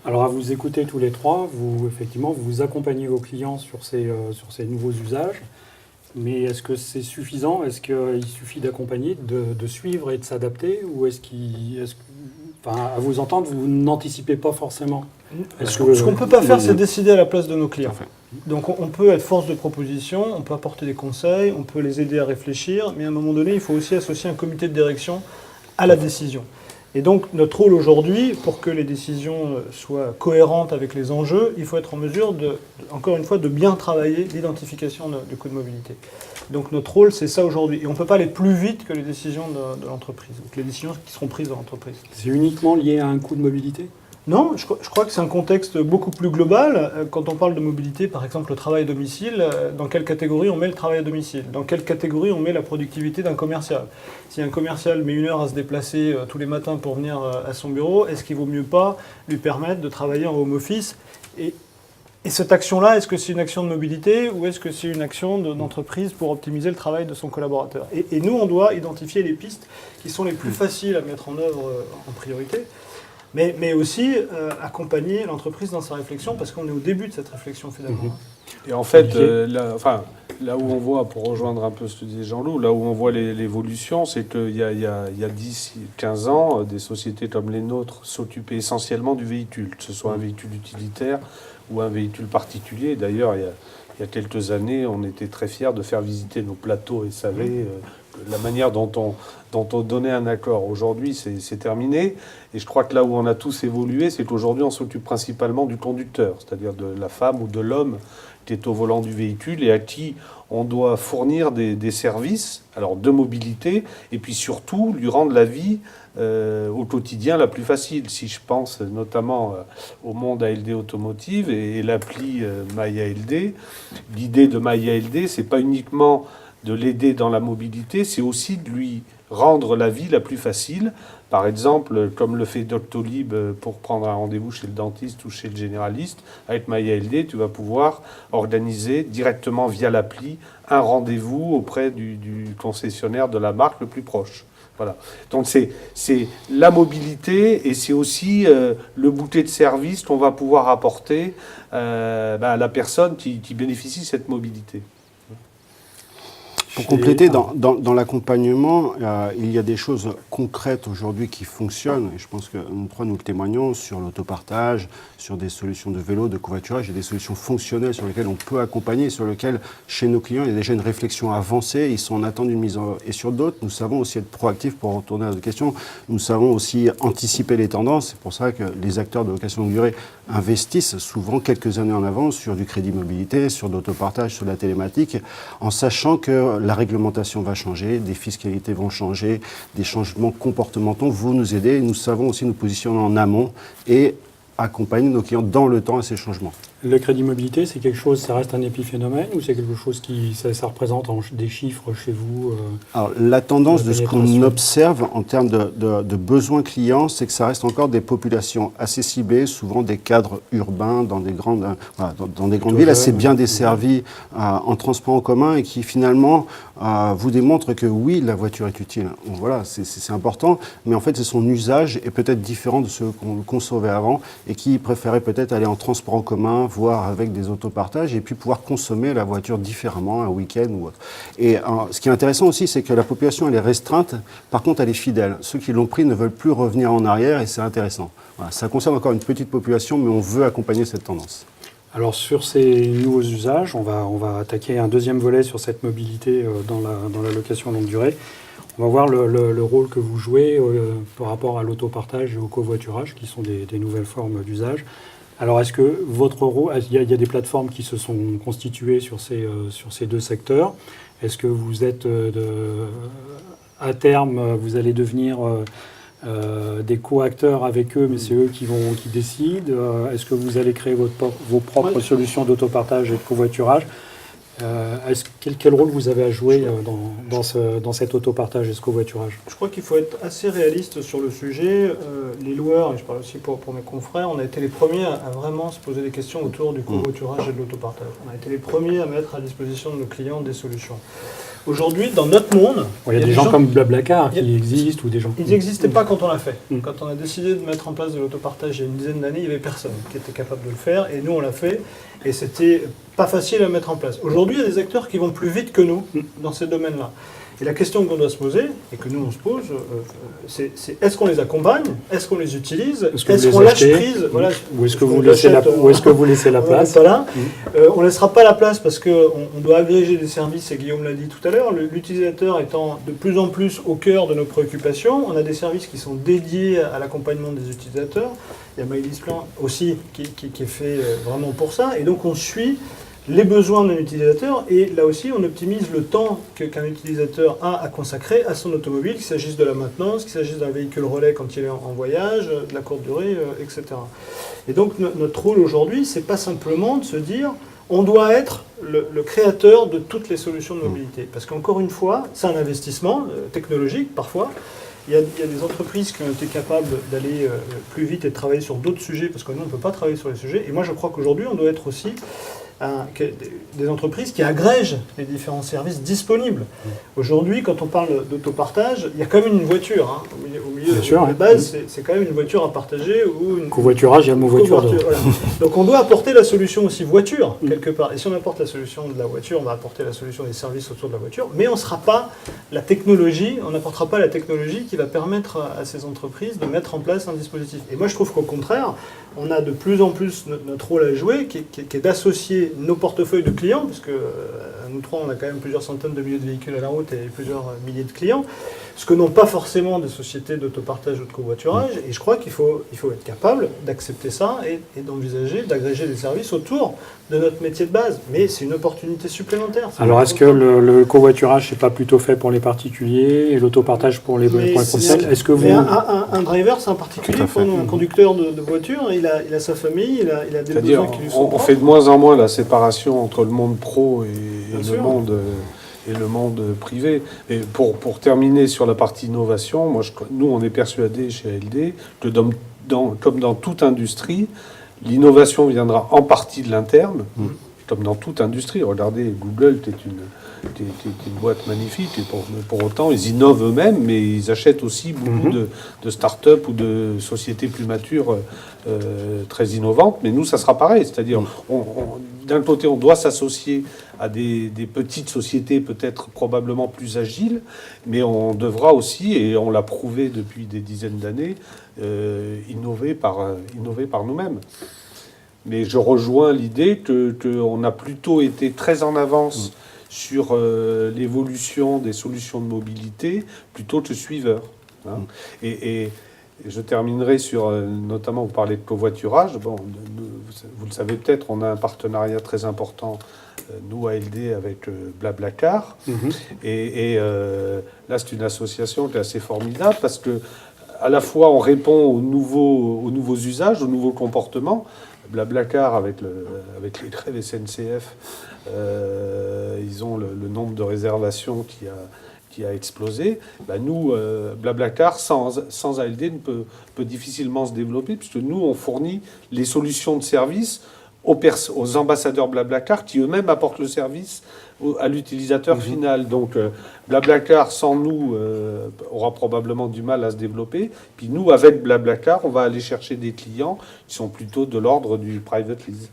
Alors à vous écouter tous les trois, effectivement, vous accompagnez vos clients sur ces nouveaux usages. Mais est-ce que c'est suffisant? Est-ce qu'il suffit d'accompagner, de suivre et de s'adapter? Ou enfin, à vous entendre, vous n'anticipez pas forcément? Ce qu'on ne peut pas faire, c'est décider à la place de nos clients. Donc on peut être force de proposition, on peut apporter des conseils, on peut les aider à réfléchir, mais à un moment donné, il faut aussi associer un comité de direction à la décision. Et donc notre rôle aujourd'hui, pour que les décisions soient cohérentes avec les enjeux, il faut être en mesure, encore une fois, de bien travailler l'identification du coût de mobilité. Donc notre rôle, c'est ça aujourd'hui. Et on ne peut pas aller plus vite que les décisions de l'entreprise, que les décisions qui seront prises dans l'entreprise. C'est uniquement lié à un coût de mobilité? Non, je crois que c'est un contexte beaucoup plus global. Quand on parle de mobilité, par exemple le travail à domicile, dans quelle catégorie on met le travail à domicile? Dans quelle catégorie on met la productivité d'un commercial? Si un commercial met 1 heure à se déplacer tous les matins pour venir à son bureau, est-ce qu'il ne vaut mieux pas lui permettre de travailler en home office? Et cette action-là, est-ce que c'est une action de mobilité ou est-ce que c'est une action d'entreprise pour optimiser le travail de son collaborateur? Et nous, on doit identifier les pistes qui sont les plus faciles à mettre en œuvre en priorité. Mais aussi accompagner l'entreprise dans sa réflexion, parce qu'on est au début de cette réflexion finalement. Et en fait, là où on voit, pour rejoindre un peu ce que disait Jean-Loup, là où on voit l'évolution, c'est qu'il y a 10-15 ans, des sociétés comme les nôtres s'occupaient essentiellement du véhicule, que ce soit un véhicule utilitaire ou un véhicule particulier. D'ailleurs, il y a quelques années, on était très fiers de faire visiter nos plateaux SAV, la manière dont on donnait un accord. Aujourd'hui, c'est terminé. Et je crois que là où on a tous évolué, c'est qu'aujourd'hui, on s'occupe principalement du conducteur, c'est-à-dire de la femme ou de l'homme qui est au volant du véhicule et à qui on doit fournir des services, alors de mobilité, et puis surtout lui rendre la vie au quotidien la plus facile. Si je pense notamment au monde ALD Automotive et l'appli MyALD, l'idée de MyALD, c'est pas uniquement de l'aider dans la mobilité, c'est aussi de lui rendre la vie la plus facile. Par exemple, comme le fait Doctolib pour prendre un rendez-vous chez le dentiste ou chez le généraliste, avec MyALD, tu vas pouvoir organiser directement via l'appli un rendez-vous auprès du concessionnaire de la marque le plus proche. Voilà. Donc c'est la mobilité et c'est aussi le bouquet de services qu'on va pouvoir apporter à la personne qui bénéficie de cette mobilité. Pour compléter, dans l'accompagnement, il y a des choses concrètes aujourd'hui qui fonctionnent. Et je pense que nous trois, nous le témoignons sur l'autopartage, sur des solutions de vélo, de covoiturage, et des solutions fonctionnelles sur lesquelles on peut accompagner, sur lesquelles, chez nos clients, il y a déjà une réflexion avancée. Ils sont en attente d'une mise en œuvre. Et sur d'autres, nous savons aussi être proactifs pour retourner à votre question. Nous savons aussi anticiper les tendances. C'est pour ça que les acteurs de location longue durée investissent souvent quelques années en avance sur du crédit mobilité, sur l'autopartage, sur la télématique, en sachant que la réglementation va changer, des fiscalités vont changer, des changements comportementaux vont nous aider. Nous savons aussi nous positionner en amont et accompagner nos clients dans le temps à ces changements. Le crédit mobilité, c'est quelque chose, ça reste un épiphénomène ou c'est quelque chose qui ça représente des chiffres chez vous Alors, la tendance de ce qu'on observe en termes de besoins clients, c'est que ça reste encore des populations assez ciblées, souvent des cadres urbains dans des grandes, dans des grandes villes assez bien desservies en transport en commun et qui finalement vous démontrent que oui, la voiture est utile. Donc, voilà, c'est important, mais en fait, c'est son usage est peut-être différent de ce qu'on concevait avant et qui préférait peut-être aller en transport en commun, voire avec des autopartages, et puis pouvoir consommer la voiture différemment, un week-end ou autre. Et ce qui est intéressant aussi, c'est que la population, elle est restreinte, par contre, elle est fidèle. Ceux qui l'ont pris ne veulent plus revenir en arrière, et c'est intéressant. Voilà, ça concerne encore une petite population, mais on veut accompagner cette tendance. Alors sur ces nouveaux usages, on va attaquer un deuxième volet sur cette mobilité dans la location longue durée. On va voir le rôle que vous jouez par rapport à l'autopartage et au covoiturage, qui sont des nouvelles formes d'usage. Alors, est-ce que votre rôle, il y a des plateformes qui se sont constituées sur ces deux secteurs. Est-ce que vous êtes, à terme, vous allez devenir des co-acteurs avec eux, mais c'est eux qui décident? Est-ce que vous allez créer vos propres solutions d'autopartage et de covoiturage? Quel rôle vous avez à jouer dans cet autopartage et ce covoiturage? Je crois qu'il faut être assez réaliste sur le sujet. Les loueurs, et je parle aussi pour mes confrères, on a été les premiers à vraiment se poser des questions autour du covoiturage et de l'autopartage. On a été les premiers à mettre à disposition de nos clients des solutions. Aujourd'hui, dans notre monde, Il y a des gens comme Blablacar qui existent, ou des gens... Ils n'existaient pas quand on l'a fait. Mm. Quand on a décidé de mettre en place de l'autopartage il y a une dizaine d'années, il n'y avait personne qui était capable de le faire, et nous on l'a fait, et c'était pas facile à mettre en place. Aujourd'hui, il y a des acteurs qui vont plus vite que nous dans ces domaines-là. Et la question qu'on doit se poser, et que nous on se pose, c'est est-ce qu'on les accompagne? Est-ce qu'on les utilise? Est-ce qu'on lâche prise? Voilà. Ou est-ce que vous laissez la place? Voilà. On ne laissera pas la place parce qu'on doit agréger des services, et Guillaume l'a dit tout à l'heure, l'utilisateur étant de plus en plus au cœur de nos préoccupations. On a des services qui sont dédiés à l'accompagnement des utilisateurs. Il y a MyListPlan aussi qui est fait vraiment pour ça. Et donc on suit les besoins d'un utilisateur, et là aussi on optimise le temps qu'un utilisateur a à consacrer à son automobile, qu'il s'agisse de la maintenance, qu'il s'agisse d'un véhicule relais quand il est en voyage, de la courte durée, etc. Et donc notre rôle aujourd'hui, c'est pas simplement de se dire on doit être le créateur de toutes les solutions de mobilité, parce qu'encore une fois, c'est un investissement technologique parfois. Il y a des entreprises qui ont été capables d'aller plus vite et de travailler sur d'autres sujets, parce que nous on ne peut pas travailler sur les sujets, et moi je crois qu'aujourd'hui on doit être aussi des entreprises qui agrègent les différents services disponibles. Aujourd'hui, quand on parle d'autopartage, il y a quand même une voiture. Hein, au milieu Bien sûr, de la base, c'est quand même une voiture à partager. Ou une covoiturage, il y a le mot voiture. Voilà. Donc on doit apporter la solution aussi voiture, quelque part. Et si on apporte la solution de la voiture, on va apporter la solution des services autour de la voiture. Mais on ne sera pas la technologie, on n'apportera pas la technologie qui va permettre à ces entreprises de mettre en place un dispositif. Et moi, je trouve qu'au contraire, on a de plus en plus notre rôle à jouer, qui est d'associer nos portefeuilles de clients, parce que nous trois, on a quand même plusieurs centaines de milliers de véhicules à la route et plusieurs milliers de clients, ce que n'ont pas forcément des sociétés d'autopartage ou de covoiturage. Et je crois qu'il faut être capable d'accepter ça et d'envisager d'agréger des services autour de notre métier de base. Mais c'est une opportunité supplémentaire. Alors, est-ce que le covoiturage, c'est pas plutôt fait pour les particuliers et l'autopartage pour les professionnels? Est-ce que vous... un driver, c'est un particulier pour nous, un conducteur de voiture, il a sa famille, il a des besoins qui lui sont propres. On fait de moins en moins la séparation entre le monde pro et le monde privé. Et pour terminer sur la partie innovation, nous on est persuadés chez ALD que comme dans toute industrie, l'innovation viendra en partie de l'interne, comme dans toute industrie. Regardez, Google, t'es une boîte magnifique, et pour autant, ils innovent eux-mêmes, mais ils achètent aussi beaucoup de start-up ou de sociétés plus matures, très innovantes. Mais nous, ça sera pareil. C'est-à-dire, d'un côté, on doit s'associer à des petites sociétés, peut-être probablement plus agiles, mais on devra aussi, et on l'a prouvé depuis des dizaines d'années, innover par nous-mêmes. Mais je rejoins l'idée qu'on a plutôt été très en avance sur l'évolution des solutions de mobilité plutôt que suiveur. Hein. Et je terminerai sur, notamment, vous parlez de covoiturage. Bon, vous le savez peut-être, on a un partenariat très important, nous, ALD, avec Blablacar. Et là, c'est une association qui est assez formidable parce que à la fois, on répond aux nouveaux usages, aux nouveaux comportements. Blablacar, avec les grèves SNCF, ils ont le nombre de réservations qui a explosé. Nous, Blablacar, sans ALD, peut difficilement se développer, puisque nous, on fournit les solutions de service aux ambassadeurs Blablacar, qui eux-mêmes apportent le service à l'utilisateur final. Donc, Blablacar, sans nous, aura probablement du mal à se développer. Puis nous, avec Blablacar, on va aller chercher des clients qui sont plutôt de l'ordre du private lease.